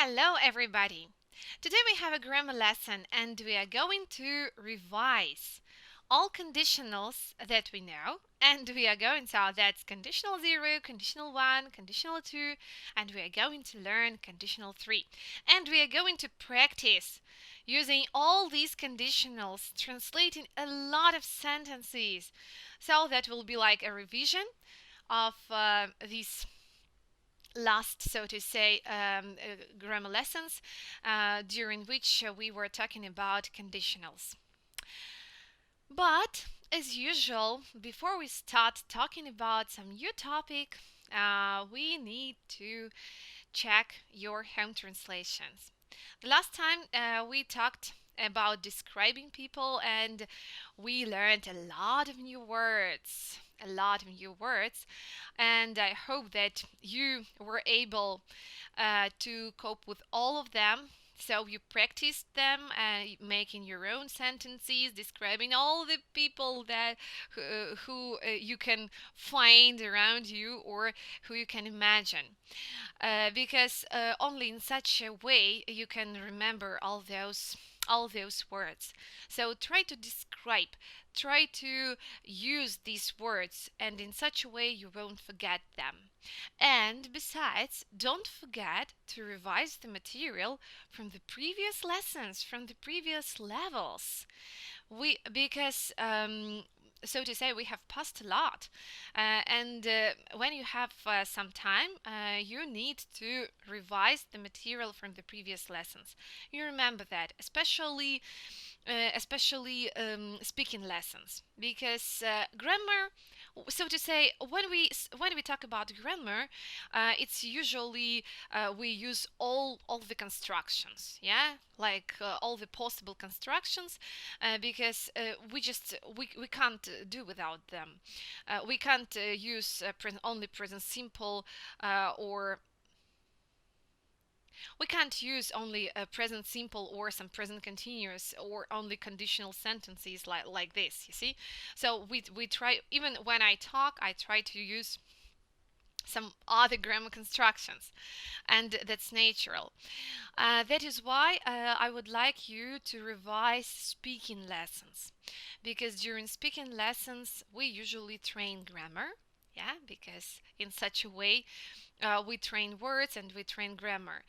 Hello everybody! Today we have a grammar lesson and we are going to revise all conditionals that we know, and we are going to, that's conditional 0, conditional 1, conditional 2, and we are going to learn conditional 3. And we are going to practice using all these conditionals, translating a lot of sentences. So that will be like a revision of these last, so to say, grammar lessons during which we were talking about conditionals. But as usual, before we start talking about some new topic, we need to check your home translations. The last time we talked about describing people and we learned a lot of new words. And I hope that you were able to cope with all of them. So you practiced them, making your own sentences, describing all the people that who you can find around you or who you can imagine. Because only in such a way you can remember all those words. So try to describe, try to use these words, and in such a way you won't forget them. And besides, don't forget to revise the material from the previous lessons, from the previous levels. Because so to say, we have passed a lot, and when you have some time, you need to revise the material from the previous lessons. You remember that, especially speaking lessons, because grammar, so to say, when we talk about grammar, it's usually we use all the constructions, yeah, like all the possible constructions, because we can't do without them. We can't use only present simple or we can't use only a present simple or some present continuous or only conditional sentences like this, you see. So we try, even when I talk, I try to use some other grammar constructions, and that's natural. That is why I would like you to revise speaking lessons, because during speaking lessons we usually train grammar, yeah, because in such a way we train words and we train grammar.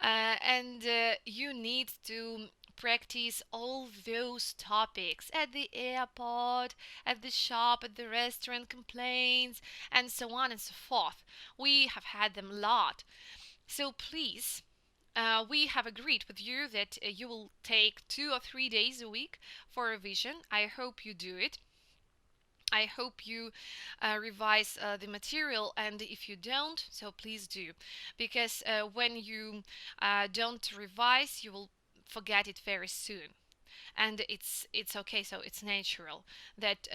And you need to practice all those topics at the airport, at the shop, at the restaurant, complaints, and so on and so forth. We have had them a lot. So please, we have agreed with you that you will take 2 or 3 days a week for revision. I hope you do it. I hope you revise the material, and if you don't, so please do, because when you don't revise, you will forget it very soon, and it's okay. So it's natural that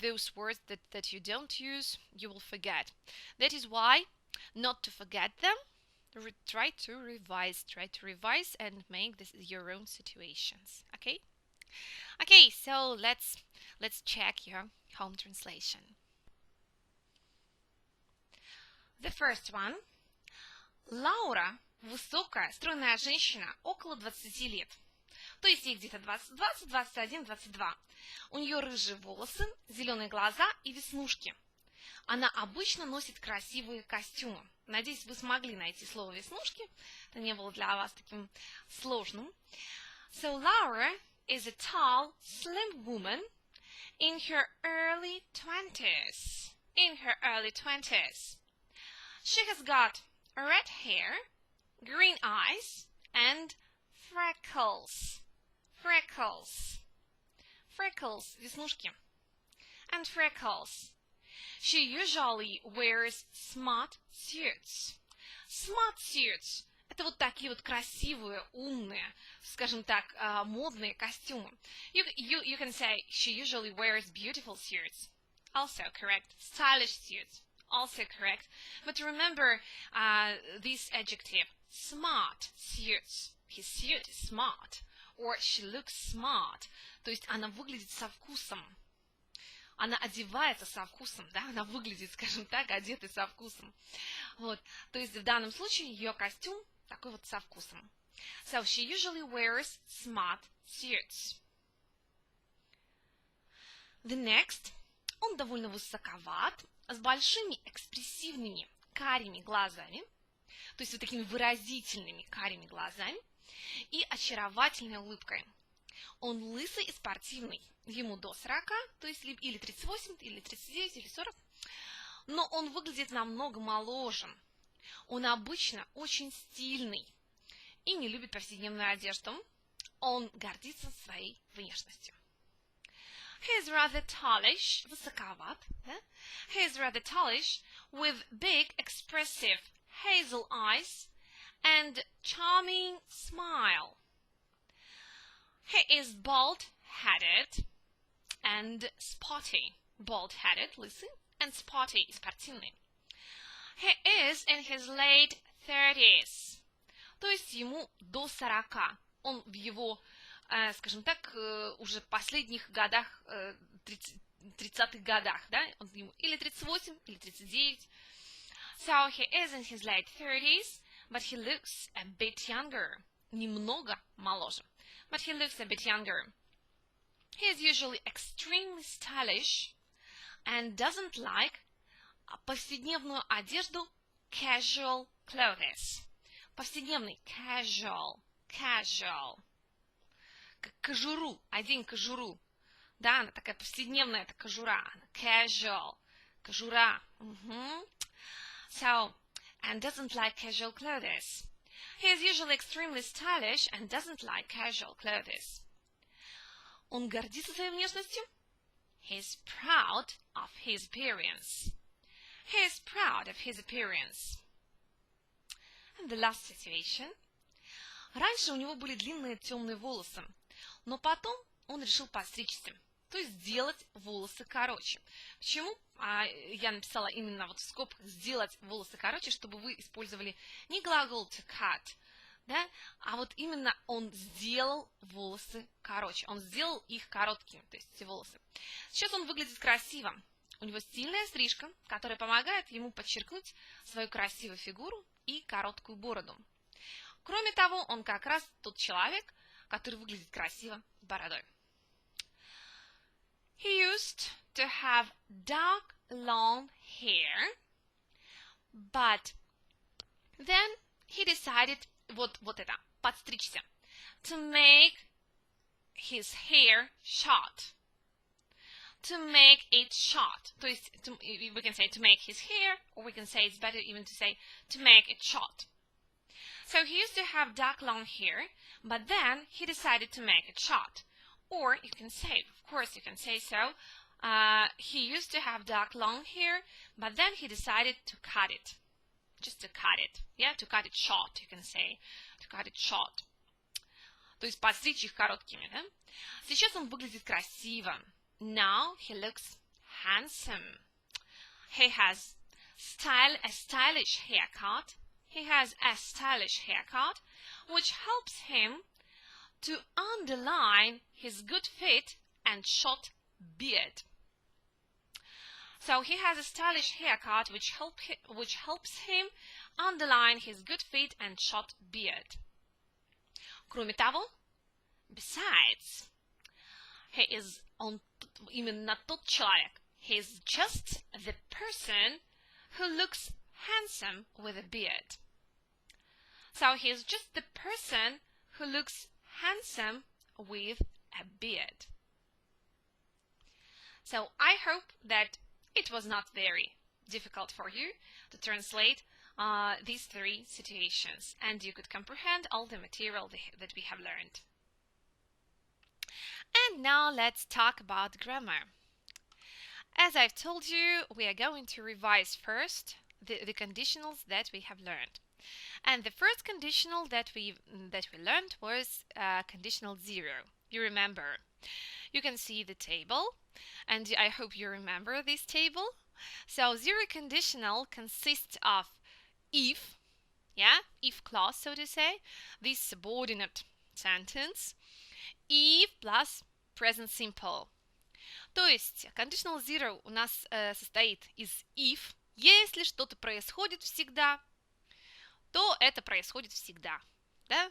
those words that you don't use, you will forget. That is why, not to forget them, try to revise and make this your own situations. Okay, so let's check your home translation. The first one. Лаура – высокая, стройная женщина, около 20 лет. То есть ей где-то 20, 21, 22. У нее рыжие волосы, зеленые глаза и веснушки. Она обычно носит красивые костюмы. Надеюсь, вы смогли найти слово «веснушки». Это не было для вас таким сложным. So Laura is a tall, slim woman in her early 20s. She has got red hair, green eyes, and freckles. Freckles, веснушки. And freckles. She usually wears smart suits. Smart suits. Это вот такие вот красивые, умные, скажем так, модные костюмы. You can say she usually wears beautiful suits. Also correct. Stylish suits. Also correct. But remember this adjective. Smart suits. His suit is smart. Or she looks smart. То есть она выглядит со вкусом. Она одевается со вкусом, да, она выглядит, скажем так, одетой со вкусом. Вот. То есть в данном случае ее костюм такой вот со вкусом. So she usually wears smart suits. The next. Он довольно высоковат, с большими экспрессивными карими глазами, то есть вот такими выразительными карими глазами и очаровательной улыбкой. Он лысый и спортивный, ему до 40, то есть или 38, или 39, или 40, но он выглядит намного моложе. Он обычно очень стильный и не любит повседневную одежду. Он гордится своей внешностью. He is rather tallish, высоковат, да? He is rather tallish, with big, expressive hazel eyes and charming smile. He is bald-headed and spotty. Bald-headed, лысый, and spotty, спортивный. He is in his late 30s. То есть ему до 40. Он в его, скажем так, уже последних годах, 30-х годах, да? Он ему или 38, или 39. So he is in his late 30s, but he looks a bit younger. Немного моложе. But he looks a bit younger. He is usually extremely stylish and doesn't like повседневную одежду, casual clothes. Повседневный, casual. Как кожуру, одень кожуру. Да, она такая повседневная, это кожура. Casual, кожура. So, and doesn't like casual clothes. He is usually extremely stylish and doesn't like casual clothes. Он гордится своей внешностью. He is proud of his appearance. He is proud of his appearance. And the last situation. Раньше у него были длинные темные волосы, но потом он решил постричься, то есть сделать волосы короче. Почему? Я написала именно вот в скобках «сделать волосы короче», чтобы вы использовали не глагол to cut, да, а вот именно он сделал волосы короче. Он сделал их короткими, то есть эти волосы. Сейчас он выглядит красиво. У него стильная стрижка, которая помогает ему подчеркнуть свою красивую фигуру и короткую бороду. Кроме того, он как раз тот человек, который выглядит красиво с бородой. He used to have dark, long hair, but then he decided, вот это, подстричься, to make his hair short. To make it short. То есть, we can say to make his hair, or we can say it's better even to say to make it short. So he used to have dark long hair, but then he decided to make it short. Or you can say, of course you can say so, he used to have dark long hair, but then he decided to cut it. Just to cut it. Yeah, to cut it short, you can say. To cut it short. То есть подстричь их короткими, да? Сейчас он выглядит красиво. Now he looks handsome. He has a stylish haircut. He has a stylish haircut, which helps him to underline his good fit and short beard. So he has a stylish haircut, which helps him underline his good fit and short beard. Кроме того, besides, он именно тот человек. He is just the person who looks handsome with a beard. So he is just the person who looks handsome with a beard. So I hope that it was not very difficult for you to translate these three situations, and you could comprehend all the material that we have learned. And now let's talk about grammar. As I've told you, we are going to revise first the conditionals that we have learned. And the first conditional that we learned was conditional 0. You remember. You can see the table, and I hope you remember this table. So 0 conditional consists of if, if clause, so to say, this subordinate sentence, if plus present simple. То есть conditional 0 у нас состоит из if, если что-то происходит всегда, то это происходит всегда. Да?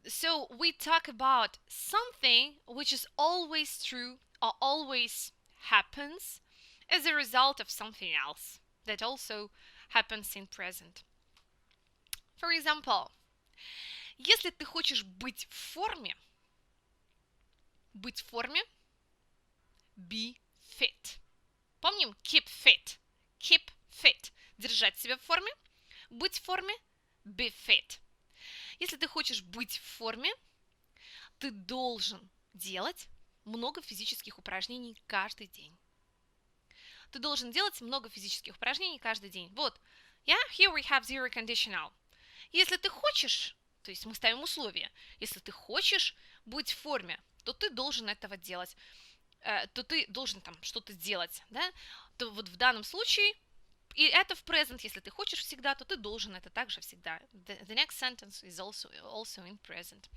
So we talk about something which is always true or always happens as a result of something else that also happens in present. For example, если ты хочешь быть в форме, be fit. Помним? Keep fit. Keep fit. Держать себя в форме. Быть в форме. Be fit. Если ты хочешь быть в форме, ты должен делать много физических упражнений каждый день. Ты должен делать много физических упражнений каждый день. Вот. Yeah, here we have zero conditional. Если ты хочешь, то есть мы ставим условия, если ты хочешь быть в форме, то ты должен этого делать. То ты должен там что-то делать, да? То вот в данном случае, и это в present, если ты хочешь всегда, то ты должен это также всегда. The next sentence is also in present.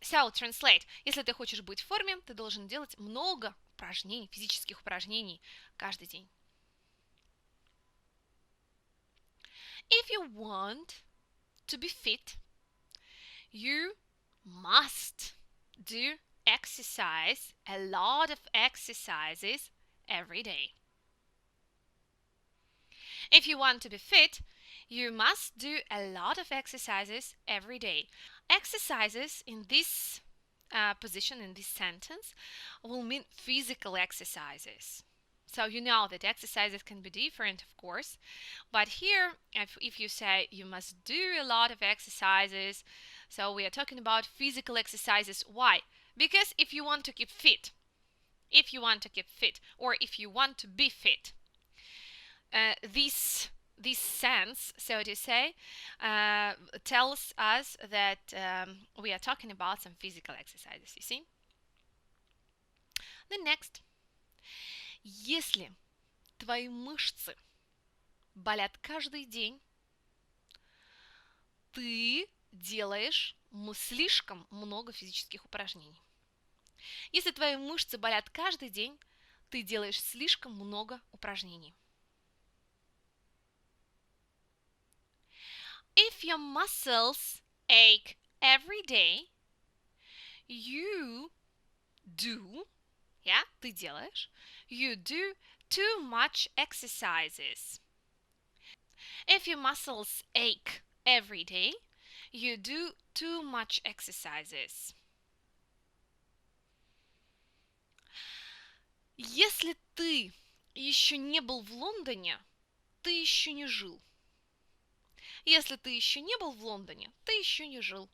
So, translate. Если ты хочешь быть в форме, ты должен делать много упражнений, физических упражнений каждый день. If you want to be fit, you must do exercise, a lot of exercises every day. If you want to be fit, you must do a lot of exercises every day. Exercises in this position, in this sentence, will mean physical exercises. So you know that exercises can be different, of course, but here, if you say you must do a lot of exercises, so we are talking about physical exercises. Why? Because if you want to keep fit, or if you want to be fit, this sense, so to say, tells us that we are talking about some physical exercises, you see? The next. Если твои мышцы болят каждый день, ты делаешь слишком много физических упражнений. Если твои мышцы болят каждый день, ты делаешь слишком много упражнений. If your muscles ache every day, you do, ты делаешь, you do too much exercises. If your muscles ache every day, you do too much exercises. Если ты еще не был в Лондоне, ты еще не жил. Если ты еще не был в Лондоне, ты еще не жил.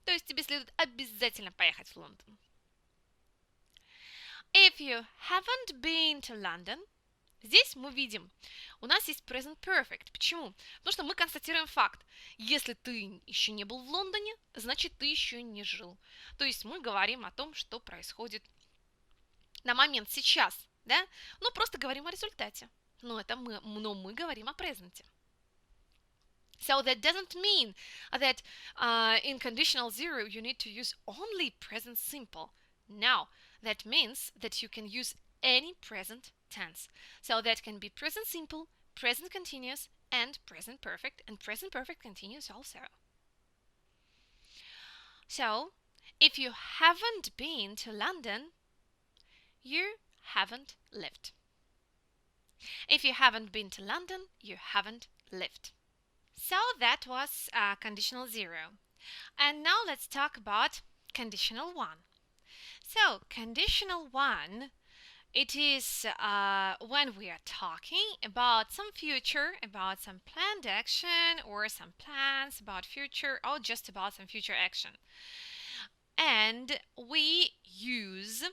То есть тебе следует обязательно поехать в Лондон. If you haven't been to London, здесь мы видим, у нас есть present perfect. Почему? Потому что мы констатируем факт. Если ты еще не был в Лондоне, значит, ты еще не жил. То есть мы говорим о том, что происходит на момент сейчас, да? Ну, просто говорим о результате. Но мы говорим о презенте. So that doesn't mean that in conditional zero you need to use only present simple. No, that means that you can use any present tense. So that can be present simple, present continuous, and present perfect continuous also. So, if you haven't been to London, you haven't lived. If you haven't been to London, you haven't lived. So that was conditional zero. And now let's talk about conditional one. So conditional one, it is when we are talking about some future, about some planned action or some plans about future or just about some future action. And we use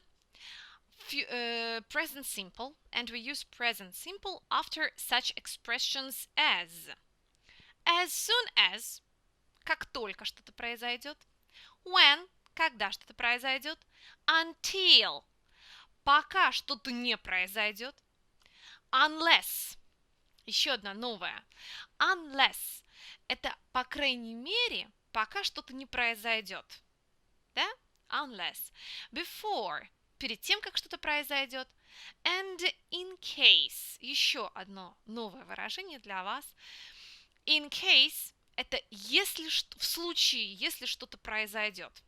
present simple, and we use present simple after such expressions as soon as, как только что-то произойдет, when, когда что-то произойдет, until, пока что-то не произойдет, unless, еще одна новая, unless, это по крайней мере, пока что-то не произойдет, да, unless, before, перед тем, как что-то произойдет. And in case. Еще одно новое выражение для вас. In case – это если, в случае, если что-то произойдет.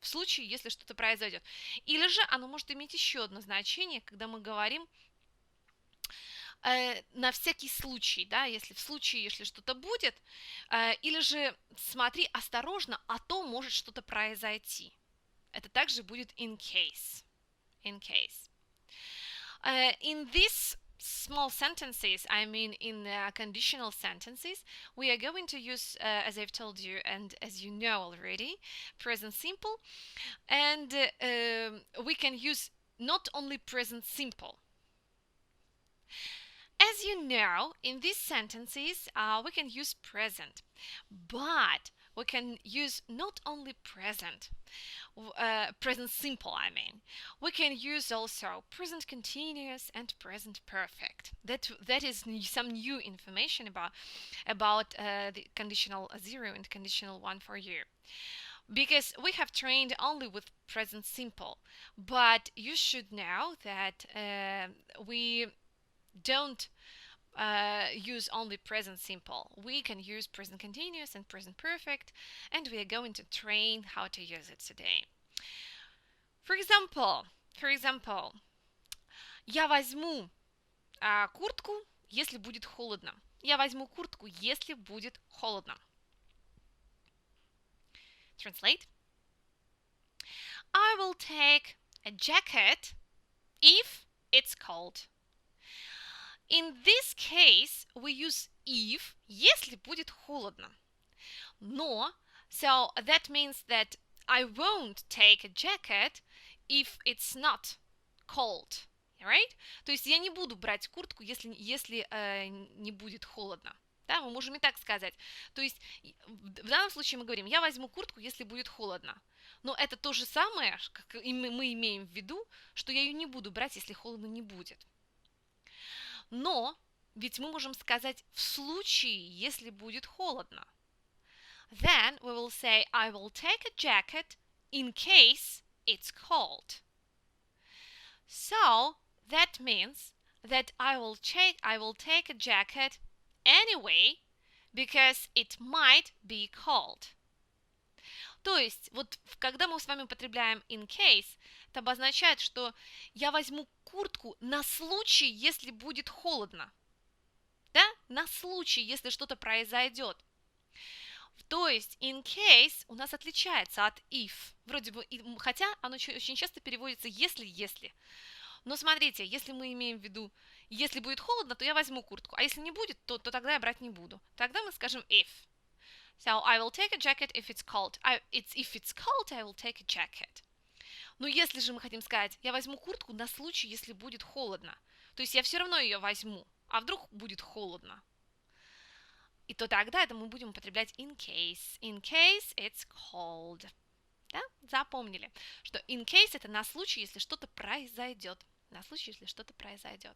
В случае, если что-то произойдет. Или же оно может иметь еще одно значение, когда мы говорим на всякий случай, да, если в случае, если что-то будет, или же смотри осторожно, а то может что-то произойти. Это также будет in case. In case. In these small sentences, I mean in conditional sentences, we are going to use, as I've told you and as you know already, present simple, and we can use not only present simple. As you know, in these sentences, we can use present, but we can use not only present, present simple, I mean. We can use also present continuous and present perfect. That is some new information about the conditional 0 and conditional 1 for you. Because we have trained only with present simple, but you should know that we don't use only present simple. We can use present continuous and present perfect, and we are going to train how to use it today. For example, я возьму куртку, если будет холодно. Я возьму куртку, если будет холодно. Translate. I will take a jacket if it's cold. In this case, we use if, если будет холодно. Но, so that means that I won't take a jacket if it's not cold. Right? То есть я не буду брать куртку, если не будет холодно. Да, мы можем и так сказать. То есть в данном случае мы говорим, я возьму куртку, если будет холодно. Но это то же самое, как и мы имеем в виду, что я ее не буду брать, если холодно не будет. Но ведь мы можем сказать в случае, если будет холодно. Then we will say, I will take a jacket in case it's cold. So that means that I will take a jacket anyway, because it might be cold. То есть, вот когда мы с вами употребляем in case, это обозначает, что я возьму куртку на случай, если будет холодно. Да? На случай, если что-то произойдет. То есть in case у нас отличается от if. Вроде бы, хотя оно очень часто переводится если. Но смотрите, если мы имеем в виду, если будет холодно, то я возьму куртку. А если не будет, то тогда я брать не буду. Тогда мы скажем if. So I will take a jacket if it's cold. If it's cold, I will take a jacket. Но если же мы хотим сказать, я возьму куртку на случай, если будет холодно, то есть я все равно ее возьму, а вдруг будет холодно, и то тогда это мы будем употреблять in case. In case it's cold. Да? Запомнили, что in case это на случай, если что-то произойдет. На случай, если что-то произойдет.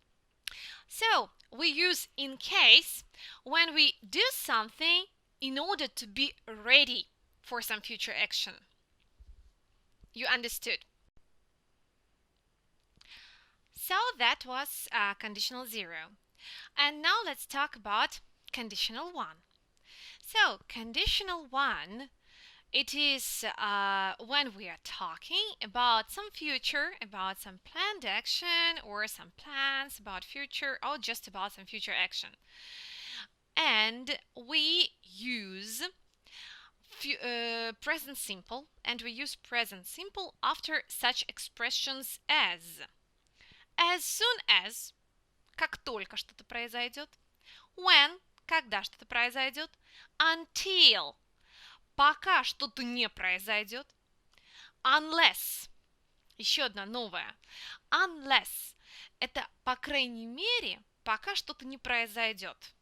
So, we use in case when we do something in order to be ready for some future action. You understood? So that was conditional 0. And now let's talk about conditional 1. So, conditional 1, it is when we are talking about some future, about some planned action, or some plans about future, or just about some future action. And we use present simple, and we use present simple after such expressions as soon as, как только что-то произойдет, when, когда что-то произойдет, until, пока что-то не произойдет, unless, еще одна новая, unless, это по крайней мере, пока что-то не произойдет.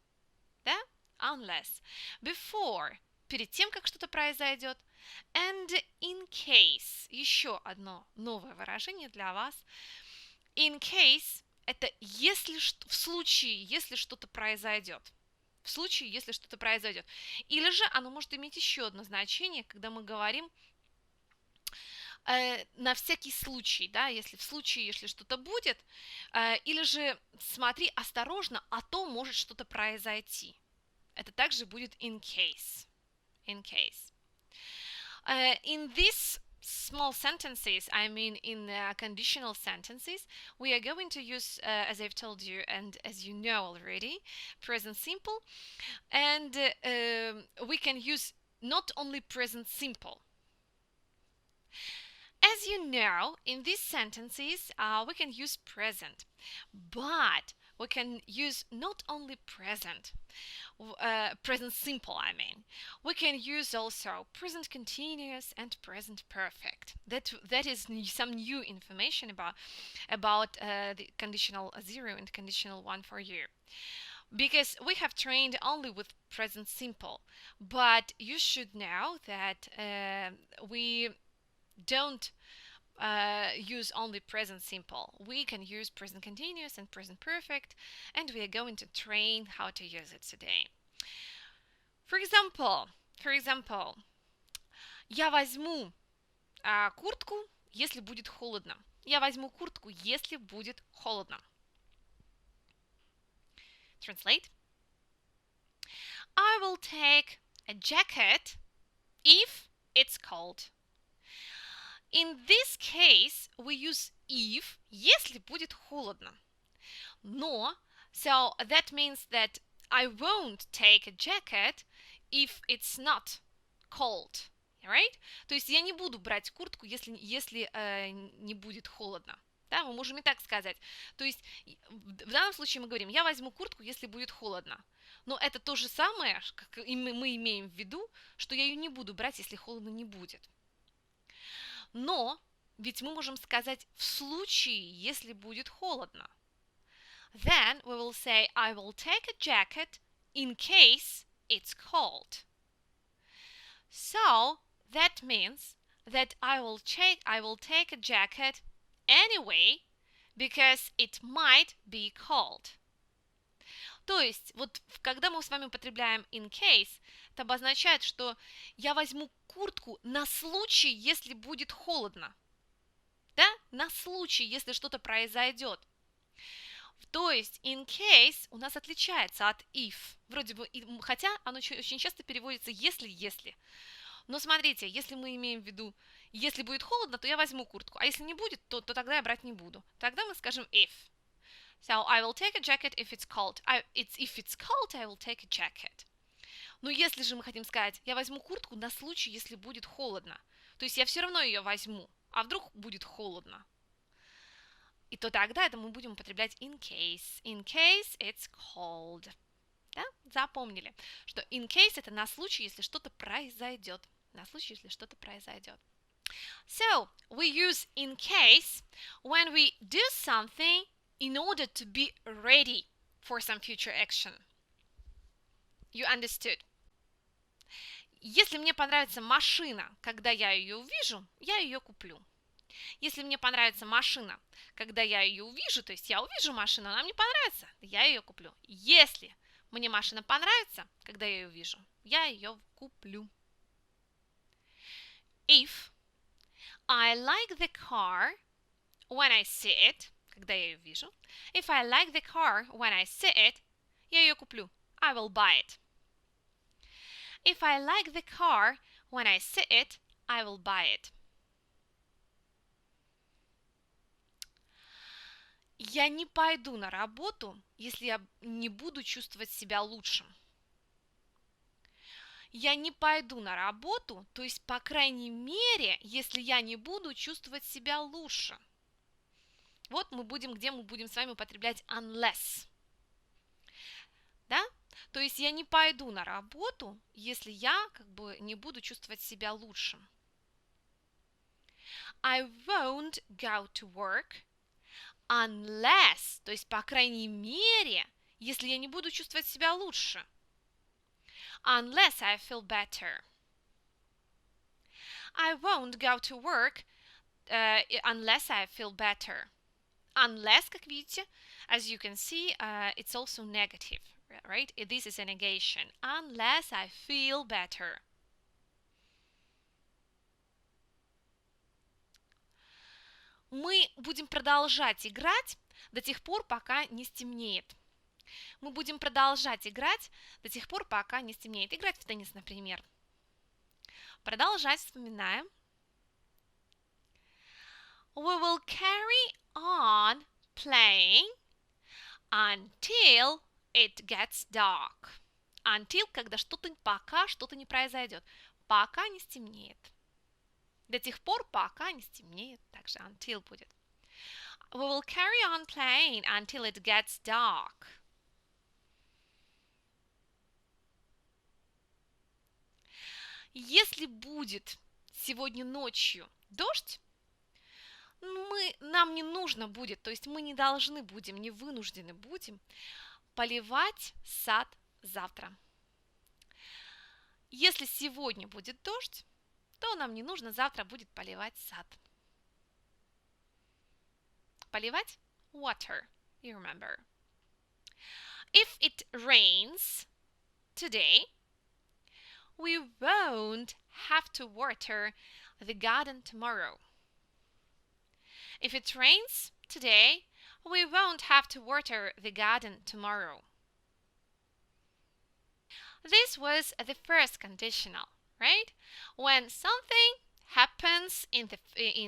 Да? Unless. Before, перед тем, как что-то произойдет. And in case, еще одно новое выражение для вас. In case, это если, в случае, если что-то произойдет. В случае, если что-то произойдет. Или же оно может иметь еще одно значение, когда мы говорим на всякий случай, да, если в случае, если что-то будет, или же смотри осторожно, а то может что-то произойти. Это также будет in case. In case. In these small sentences, I mean in conditional sentences, we are going to use, as I've told you and as you know already, present simple, and we can use not only present simple. As you know, in these sentences, we can use present, but we can use not only present, present simple, I mean. We can use also present continuous and present perfect. That is some new information about the conditional 0 and conditional 1 for you. Because we have trained only with present simple, but you should know that we don't use only present simple. We can use present continuous and present perfect, and we are going to train how to use it today. For example, я возьму куртку, если будет холодно. Я возьму куртку, если будет холодно. Translate. I will take a jacket if it's cold. In this case, we use if, если будет холодно. Но, so that means that I won't take a jacket if it's not cold. Right? То есть я не буду брать куртку, если не будет холодно. Да, мы можем и так сказать. То есть в данном случае мы говорим, я возьму куртку, если будет холодно. Но это то же самое, как и мы имеем в виду, что я ее не буду брать, если холодно не будет. Но ведь мы можем сказать в случае, если будет холодно. Then we will say, I will take a jacket in case it's cold. So that means that I will take a jacket anyway because it might be cold. То есть, вот когда мы с вами употребляем in case, это обозначает, что я возьму куртку на случай, если будет холодно. Да? На случай, если что-то произойдет. То есть in case у нас отличается от if. Вроде бы, хотя оно очень часто переводится если. Но смотрите, если мы имеем в виду, если будет холодно, то я возьму куртку, а если не будет, то тогда я брать не буду. Тогда мы скажем if. So I will take a jacket if it's cold. If it's cold, I will take a jacket. Но если же мы хотим сказать, я возьму куртку на случай, если будет холодно, то есть я все равно ее возьму, а вдруг будет холодно, и то тогда это мы будем употреблять in case. In case it's cold. Да? Запомнили, что in case это на случай, если что-то произойдет. На случай, если что-то произойдет. So, we use in case when we do something in order to be ready for some future action. You understood? Если мне понравится машина, когда я ее увижу, я ее куплю. Если мне понравится машина, когда я ее увижу, то есть я увижу машину, она мне понравится, я ее куплю. Если мне машина понравится, когда я ее увижу, я ее куплю. If I like the car when I see it, когда я ее вижу. If I like the car when I see it, я ее куплю. I will buy it. If I like the car when I see it, I will buy it. Я не пойду на работу, если я не буду чувствовать себя лучше. Я не пойду на работу, то есть, по крайней мере, если я не буду чувствовать себя лучше. Вот где мы будем с вами употреблять unless. Да? То есть я не пойду на работу, если я не буду чувствовать себя лучше. I won't go to work unless, то есть, по крайней мере, если я не буду чувствовать себя лучше. Unless I feel better. I won't go to work unless I feel better. Unless, как видите, as you can see, it's also negative, right? This is a negation. Unless I feel better. Мы будем продолжать играть до тех пор, пока не стемнеет. Мы будем продолжать играть до тех пор, пока не стемнеет. Играть в теннис, например. Продолжать, вспоминаем. We will carry on playing until it gets dark. Until, когда пока что-то не произойдет. Пока не стемнеет. До тех пор, пока не стемнеет. Также until будет. We will carry on playing until it gets dark. Если будет сегодня ночью дождь, нам не нужно будет, то есть мы не должны будем, не вынуждены будем поливать сад завтра. Если сегодня будет дождь, то нам не нужно завтра будет поливать сад. Поливать water, you remember. If it rains today, we won't have to water the garden tomorrow. If it rains today, we won't have to water the garden tomorrow. This was the first conditional, right? When something happens in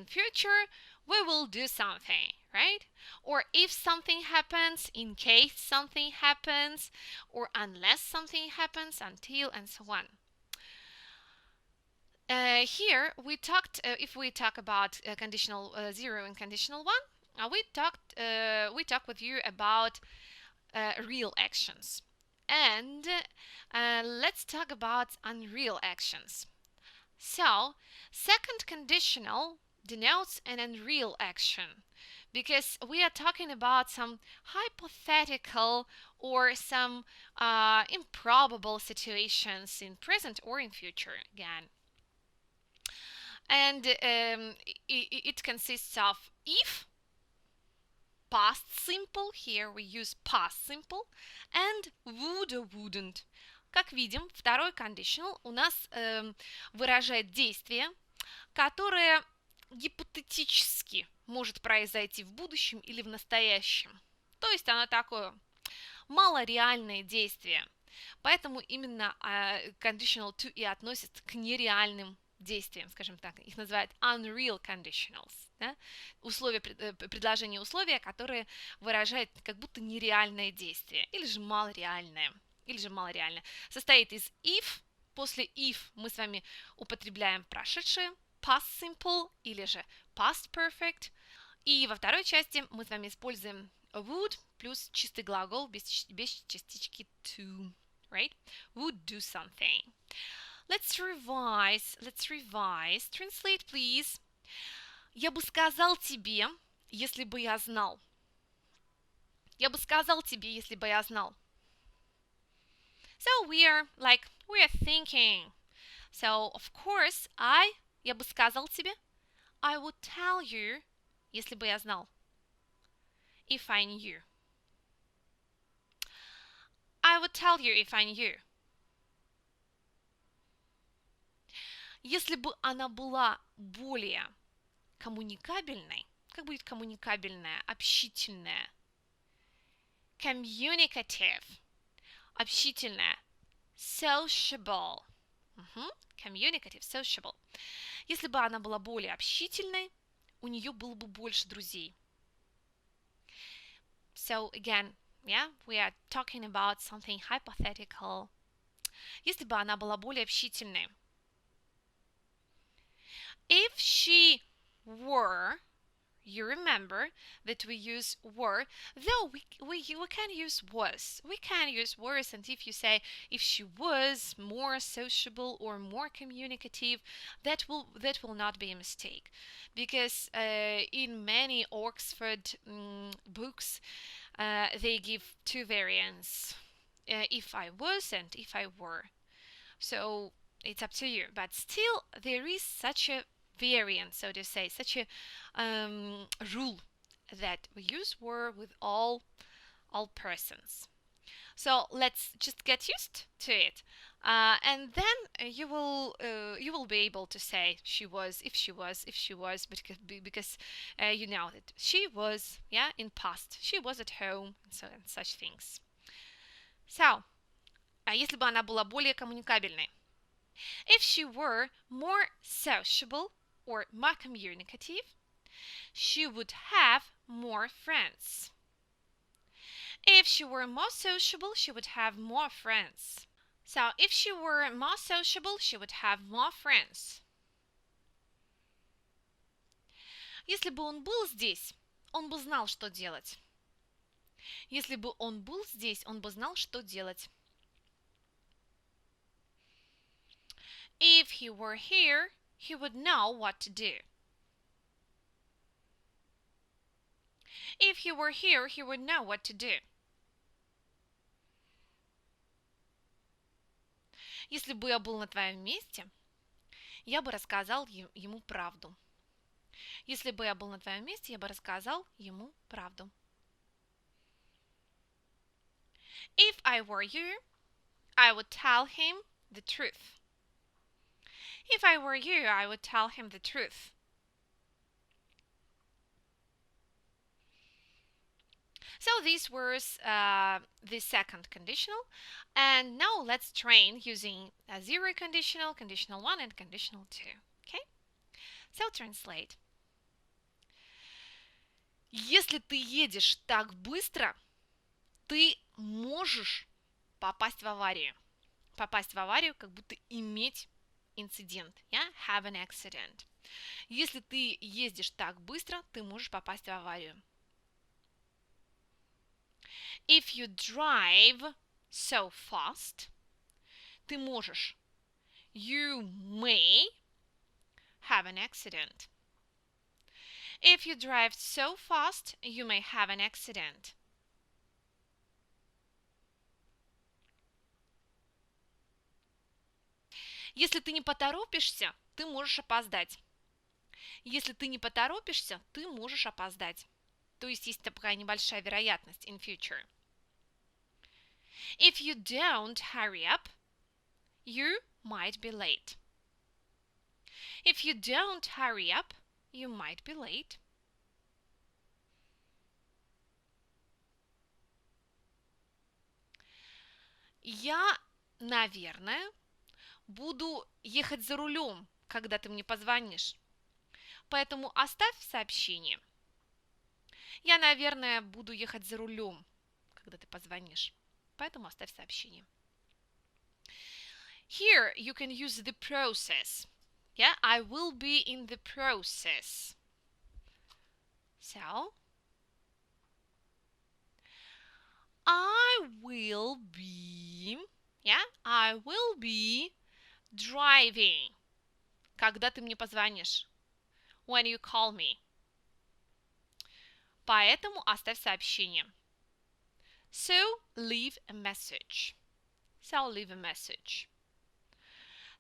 future, we will do something, right? Or if something happens, in case something happens, or unless something happens, until, and so on. Here we talked, if we talk about conditional 0 and conditional 1, we talked with you about real actions. And let's talk about unreal actions. So, second conditional denotes an unreal action because we are talking about some hypothetical or some improbable situations in present or in future again. And it consists of if, past simple, here we use past simple, and would or wouldn't. Как видим, второй conditional у нас выражает действие, которое гипотетически может произойти в будущем или в настоящем. То есть оно такое малореальное действие. Поэтому именно conditional to и относится к нереальным действиям, скажем так. Их называют unreal conditionals. Да? Условия, предложения условия, которые выражают как будто нереальное действие. Или же малореальное. Состоит из if. После if мы с вами употребляем прошедшее, past simple или же past perfect. И во второй части мы с вами используем would плюс чистый глагол без частички to. Right? Would do something. Let's revise. Translate, please. Я бы сказал тебе, если бы я знал. Я бы сказал тебе, если бы я знал. So we are thinking. So, of course, я бы сказал тебе, I would tell you, если бы я знал. If I knew. I would tell you if I knew. Если бы она была более коммуникабельной, как будет коммуникабельная, общительная? Communicative. Общительная. Sociable. Communicative, sociable. Если бы она была более общительной, у нее было бы больше друзей. So, again, yeah, we are talking about something hypothetical. Если бы она была более общительной. If she were, you remember that we use were, though we can use was. We can use was, and if you say if she was more sociable or more communicative, that will not be a mistake, because in many Oxford books they give two variants, if I was and if I were. So it's up to you, but still there is such a variant, so to say, such a rule that we use were with all persons. So let's just get used to it, and then you will be able to say she was, if she was, because you know that she was, yeah, in past, she was at home, and such things. So, если бы она была более коммуникабельной, if she were more sociable or more communicative, she would have more friends. If she were more sociable, she would have more friends. So, if she were more sociable, she would have more friends. Если бы он был здесь, он бы знал, что делать. Если бы он был здесь, он бы знал, что делать. If he were here, he would know what to do. If he were here, he would know what to do. Если бы я был на твоем месте, я бы рассказал ему правду. Если бы я был на твоем месте, я бы рассказал ему правду. If I were you, I would tell him the truth. If I were you, I would tell him the truth. So these were the second conditional. And now let's train using a zero conditional, conditional 1, and conditional 2. Okay? So translate. Если ты едешь так быстро, ты можешь попасть в аварию. Попасть в аварию, как будто иметь инцидент. Yeah? Have an accident. Если ты ездишь так быстро, ты можешь попасть в аварию. If you drive so fast, ты можешь. You may have an accident. If you drive so fast, you may have an accident. Если ты не поторопишься, ты можешь опоздать. Если ты не поторопишься, ты можешь опоздать. То есть есть такая небольшая вероятность in future. If you don't hurry up, you might be late. If you don't hurry up, you might be late. Я, наверное, буду ехать за рулем, когда ты мне позвонишь. Поэтому оставь сообщение. Я, наверное, буду ехать за рулем, когда ты позвонишь. Поэтому оставь сообщение. Here you can use the process. Yeah, I will be in the process. So, I will be, yeah, I will be driving, когда ты мне позвонишь. When you call me. Поэтому оставь сообщение. So, leave a message. So, leave a message.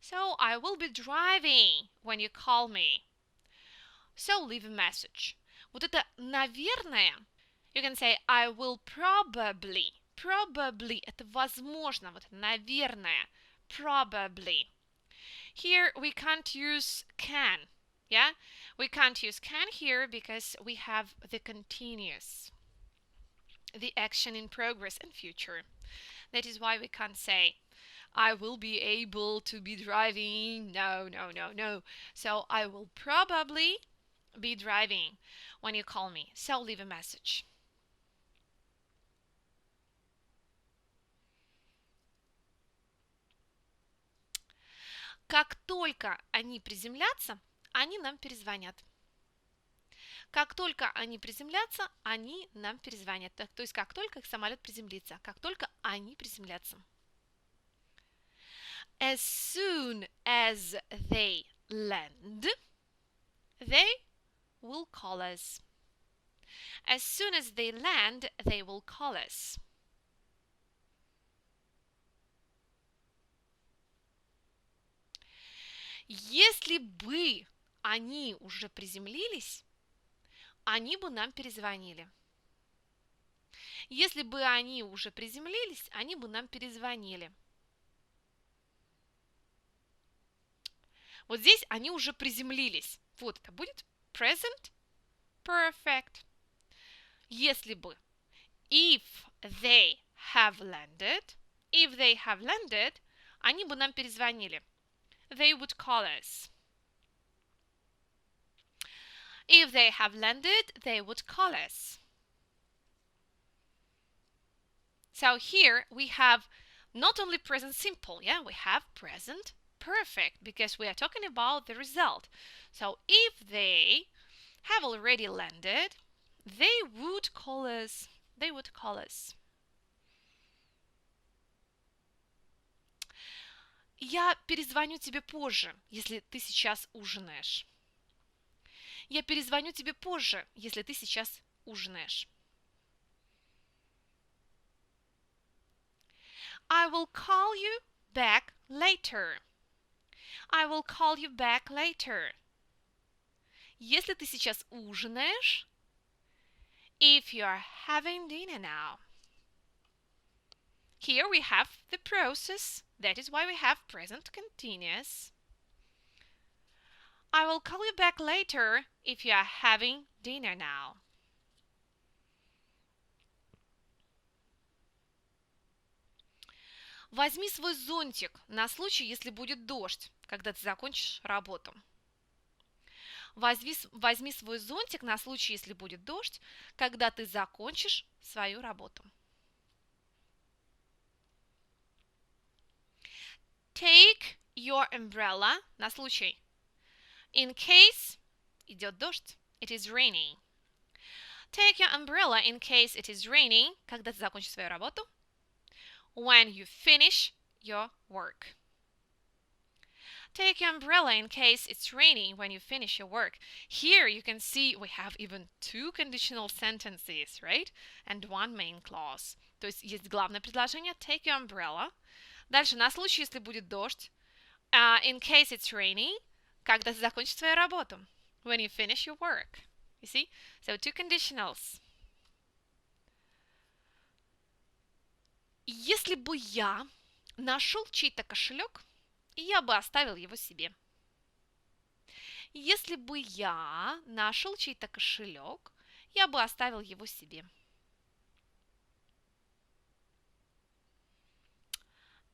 So, I will be driving when you call me. So, leave a message. Вот это, наверное, you can say, I will probably. Probably, это возможно, вот наверное. Probably. Here, we can't use can. Yeah? We can't use can here because we have the continuous. The action in progress and future. That is why we can't say, I will be able to be driving. No, no, no, no. So I will probably be driving when you call me. So leave a message. Как только они приземлятся, они нам перезвонят. Как только они приземлятся, они нам перезвонят. То есть, как только самолет приземлится, как только они приземлятся. As soon as they land, they will call us. As soon as they land, they will call us. Если бы они уже приземлились, они бы нам перезвонили. Если бы они уже приземлились, они бы нам перезвонили. Вот здесь они уже приземлились. Вот это будет present perfect. Если бы if they have landed, они бы нам перезвонили. They would call us. If they have landed, they would call us. So here we have not only present simple, yeah, we have present perfect because we are talking about the result. So if they have already landed, they would call us. They would call us. Я перезвоню тебе позже, если ты сейчас ужинаешь. Я перезвоню тебе позже, если ты сейчас ужинаешь. I will call you back later. I will call you back later. Если ты сейчас ужинаешь, if you are having dinner now. Here we have the process. That is why we have present continuous. I will call you back later if you are having dinner now. Возьми свой зонтик на случай, если будет дождь, когда ты закончишь работу. Возьми свой зонтик на случай, если будет дождь, когда ты закончишь свою работу. Take your umbrella на случай. In case идет дождь. It is raining. Take your umbrella in case it is raining, когда ты закончишь свою работу. When you finish your work. Take your umbrella in case it's raining when you finish your work. Here you can see we have even 2 conditional sentences, right? And 1 main clause. То есть есть главное предложение take your umbrella. Дальше на случай, если будет дождь. In case it's raining, когда ты закончишь свою работу. When you finish your work. You see? So 2 conditionals. Если бы я нашел чей-то кошелек, я бы оставил его себе. Если бы я нашел чей-то кошелек, я бы оставил его себе.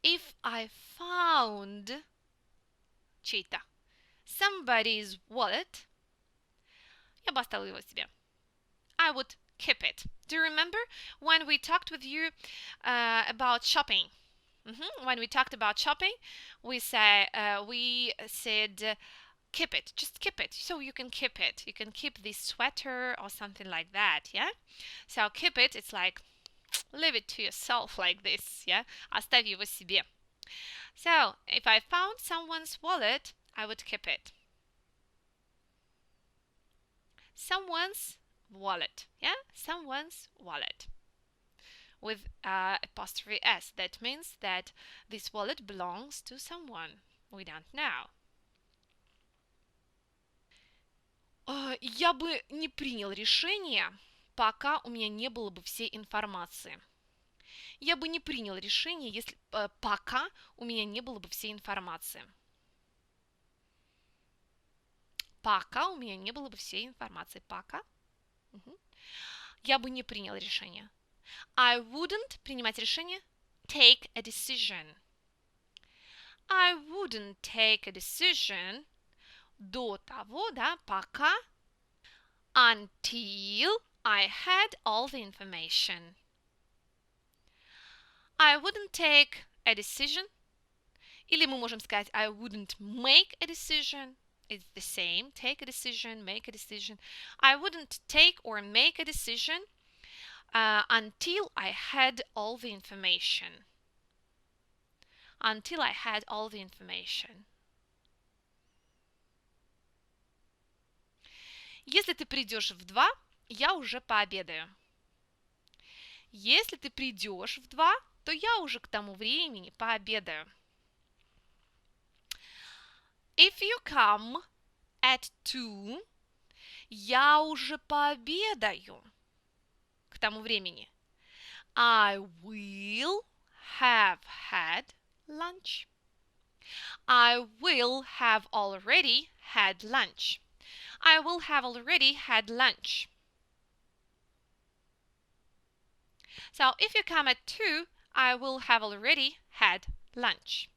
If I found чей-то somebody's wallet, я бы оставил его себе. I would keep it. Do you remember when we talked with you about shopping? When we talked about shopping, we said keep it, just keep it, so you can keep it. You can keep this sweater or something like that, yeah? So keep it, it's like leave it to yourself like this, yeah? Оставь его себе. So if I found someone's wallet, I would keep it. Someone's wallet, yeah? Someone's wallet. With apostrophe S. That means that this wallet belongs to someone. We don't know. Я бы не принял решение, пока у меня не было бы всей информации. Я бы не принял решение, если пока у меня не было бы всей информации. Пока у меня не было бы всей информации. Пока. Я бы не принял решение. I wouldn't принимать решение. Take a decision. I wouldn't take a decision до того, да, пока. Until I had all the information. I wouldn't take a decision. Или мы можем сказать I wouldn't make a decision. It's the same. Take a decision, make a decision. I wouldn't take or make a decision until I had all the information. Until I had all the information. Если ты придешь в 2, я уже пообедаю. Если ты придешь в 2, то я уже к тому времени пообедаю. If you come at 2, я уже пообедаю к тому времени. I will have had lunch. I will have already had lunch. I will have already had lunch. So if you come at 2, I will have already had lunch.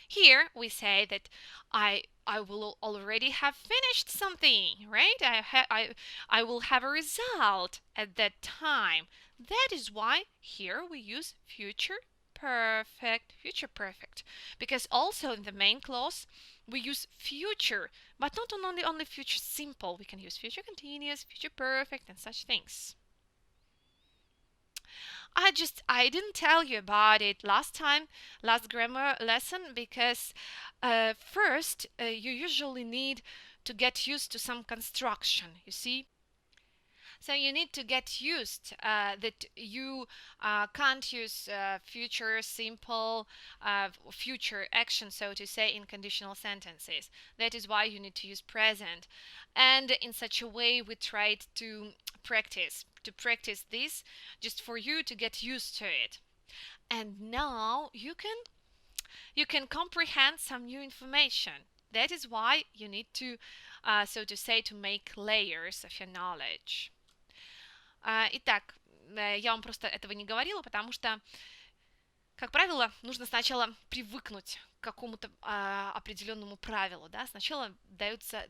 Here we say that I will already have finished something, right? I will have a result at that time. That is why here we use future perfect, because also in the main clause we use future, but not only future simple. We can use future continuous, future perfect, and such things. I didn't tell you about it last grammar lesson, because first you usually need to get used to some construction, you see. So you need to get used that you can't use future simple, future action, so to say, in conditional sentences. That is why you need to use present. And in such a way we tried to practice this, just for you to get used to it. And now you can comprehend some new information. That is why you need to, so to say, to make layers of your knowledge. Итак, я вам просто этого не говорила, потому что, как правило, нужно сначала привыкнуть к какому-то определенному правилу, да. Сначала дается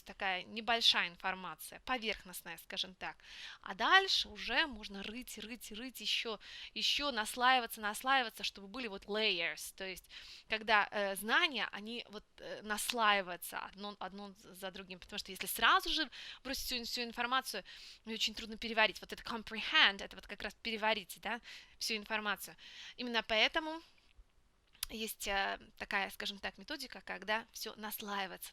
такая небольшая информация, поверхностная, скажем так, а дальше уже можно рыть еще наслаиваться, чтобы были вот layers, то есть когда знания, они вот наслаиваются одно за другим, потому что если сразу же бросить всю информацию, очень трудно переварить. Вот это comprehend, это вот как раз переварить, да, всю информацию. Именно поэтому есть такая, скажем так, методика, когда все наслаивается,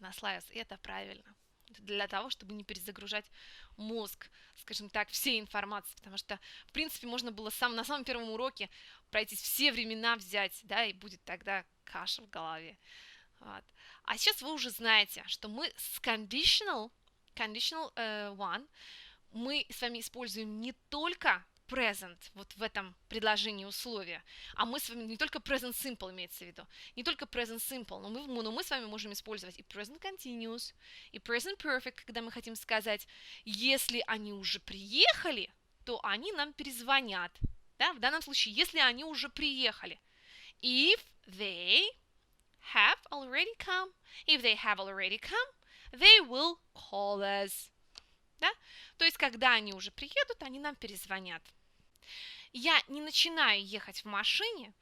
и это правильно. Для того, чтобы не перезагружать мозг, скажем так, всей информации, потому что, в принципе, можно было на самом первом уроке пройтись все времена взять, да, и будет тогда каша в голове. Вот. А сейчас вы уже знаете, что мы с conditional one мы с вами используем не только present, вот в этом предложении условия, а мы с вами не только present simple имеется в виду, не только present simple, но мы с вами можем использовать и present continuous, и present perfect, когда мы хотим сказать, если они уже приехали, то они нам перезвонят. Да? В данном случае, если они уже приехали. If they have already come, they will call us. Да? То есть, когда они уже приедут, они нам перезвонят. Я не начинаю ехать в машине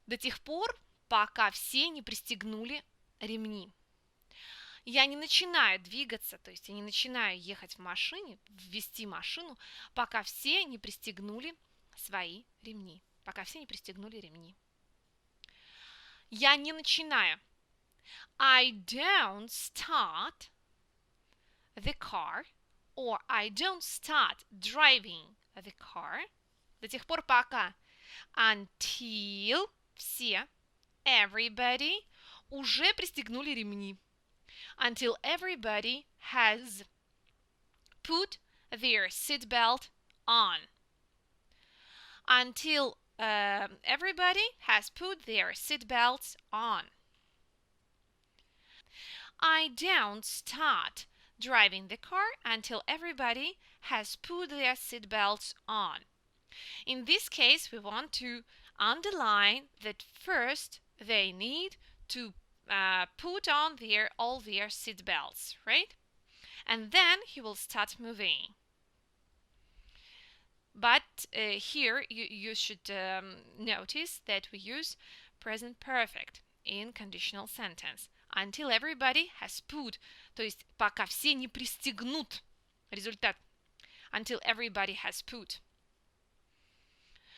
до тех пор, пока все не пристегнули ремни. Я не начинаю двигаться, то есть я не начинаю ехать в машине, вести машину, пока все не пристегнули свои ремни. Я не начинаю. I don't start the car, or I don't start driving the car до тех пор, пока until все, everybody, уже пристегнули ремни. Until everybody has put their seatbelt on. Until everybody has put their seatbelts on. I don't start driving the car until everybody has put their seatbelts on. In this case, we want to underline that first they need to put on all their seatbelts, right? And then he will start moving. But here you should notice that we use present perfect in conditional sentence. Until everybody has put, то есть пока все не пристегнут. Результат. Until everybody has put.